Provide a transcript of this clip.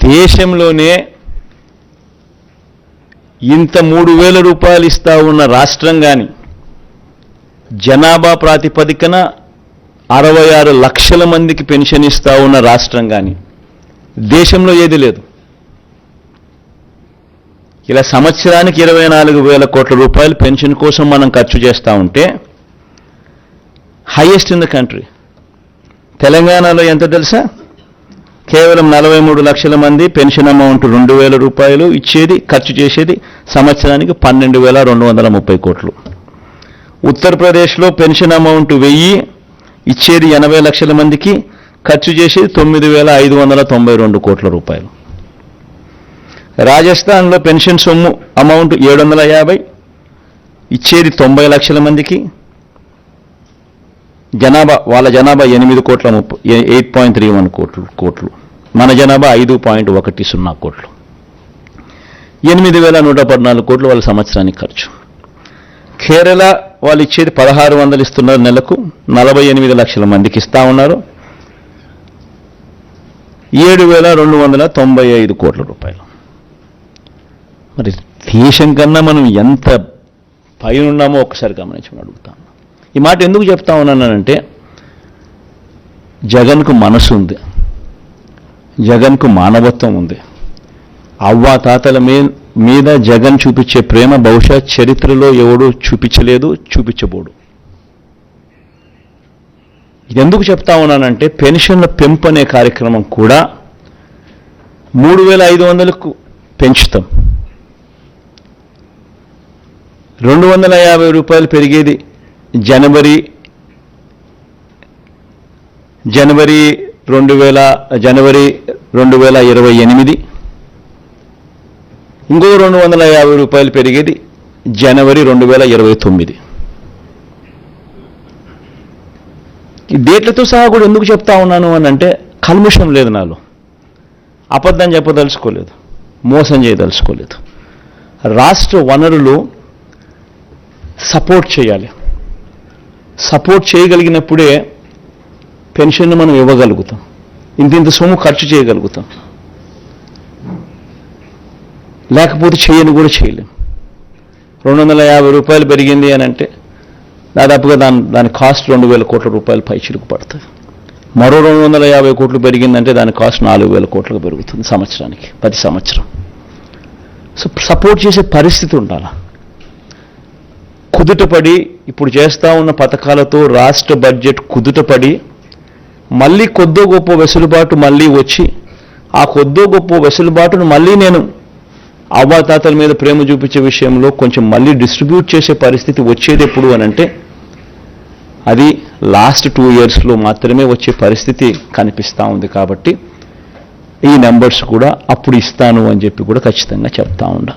దేశంలోనే ఇంత 3,000 రూపాయలు ఇస్తా ఉన్న రాష్ట్రం కానీ, జనాభా ప్రాతిపదికన 66 లక్షల మందికి పెన్షన్ ఇస్తా ఉన్న రాష్ట్రం కానీ దేశంలో ఏది లేదు. ఇలా సంవత్సరానికి 24,000 కోట్ల రూపాయలు పెన్షన్ కోసం మనం ఖర్చు చేస్తూ ఉంటే హైయెస్ట్ ఇన్ ద కంట్రీ. తెలంగాణలో ఎంత తెలుసా? కేవలం 43 లక్షల మంది పెన్షన్ అమౌంట్ 2,000 రూపాయలు ఇచ్చేది, ఖర్చు చేసేది సంవత్సరానికి 12,230 కోట్లు. ఉత్తరప్రదేశ్లో పెన్షన్ అమౌంట్ 1000 ఇచ్చేది 80 లక్షల మందికి, ఖర్చు చేసేది 9,592 కోట్ల రూపాయలు. రాజస్థాన్లో పెన్షన్ సొమ్ము అమౌంట్ 750 ఇచ్చేది 90 లక్షల మందికి, వాళ్ళ జనాభా 8.31 కోట్లు, మన జనాభా 5.10 కోట్లు. 8,114 కోట్లు వాళ్ళ సంవత్సరానికి ఖర్చు. కేరళ వాళ్ళు ఇచ్చేది 1,600 ఇస్తున్నారు నెలకు, 48 లక్షల మందికి ఇస్తా ఉన్నారు, 7,295 కోట్ల రూపాయలు. మరి దేశం కన్నా మనం ఎంత పైన ఉన్నామో ఒకసారి గమనించమని అడుగుతాను. ఈ మాట ఎందుకు చెప్తా ఉన్నానంటే, జగన్కు మనసు ఉంది, జగన్కు మానవత్వం ఉంది. అవ్వాతాతల మీద జగన్ చూపించే ప్రేమ బహుశా చరిత్రలో ఎవడూ చూపించలేదు, చూపించబోడు. ఎందుకు చెప్తా ఉన్నానంటే, పెన్షన్ల పెంపు అనే కార్యక్రమం కూడా 3,500కు పెంచుతాం. 250 రూపాయలు పెరిగేది జనవరి 2028, ఇంకో 250 రూపాయలు పెరిగేది జనవరి 2029. ఈ డేట్లతో సహా కూడా ఎందుకు చెప్తా ఉన్నాను అని అంటే, కల్ముషం లేదు నాలో, అబద్ధం చెప్పదలుచుకోలేదు, మోసం చేయదలుచుకోలేదు. రాష్ట్ర వనరులు సపోర్ట్ చేయాలి. సపోర్ట్ చేయగలిగినప్పుడే పెన్షన్ను మనం ఇవ్వగలుగుతాం, ఇంత సొమ్ము ఖర్చు చేయగలుగుతాం. లేకపోతే చేయని కూడా చేయలేం. 250 రూపాయలు పెరిగింది అని అంటే దాదాపుగా దాని కాస్ట్ 2,000 కోట్ల రూపాయలు పైచిలుకు పడుతుంది. మరో 250 కోట్లు పెరిగిందంటే దాని కాస్ట్ 4,000 కోట్లకు పెరుగుతుంది సంవత్సరానికి, ప్రతి సంవత్సరం. సో సపోర్ట్ చేసే పరిస్థితి ఉండాలి. కుదుటపడి ఇప్పుడు చేస్తూ ఉన్న పథకాలతో రాష్ట్ర బడ్జెట్ కుదుటపడి మళ్ళీ కొద్దో గొప్ప వెసులుబాటు మళ్ళీ వచ్చి, ఆ కొద్దో గొప్ప వెసులుబాటును మళ్ళీ నేను అవ్వాతాతల మీద ప్రేమ చూపించే విషయంలో కొంచెం మళ్ళీ డిస్ట్రిబ్యూట్ చేసే పరిస్థితి వచ్చేది ఎప్పుడు అని అంటే, అది లాస్ట్ 2 ఇయర్స్లో మాత్రమే వచ్చే పరిస్థితి కనిపిస్తూ ఉంది. కాబట్టి ఈ నెంబర్స్ కూడా అప్పుడు ఇస్తాను అని చెప్పి కూడా ఖచ్చితంగా చెప్తా ఉండా.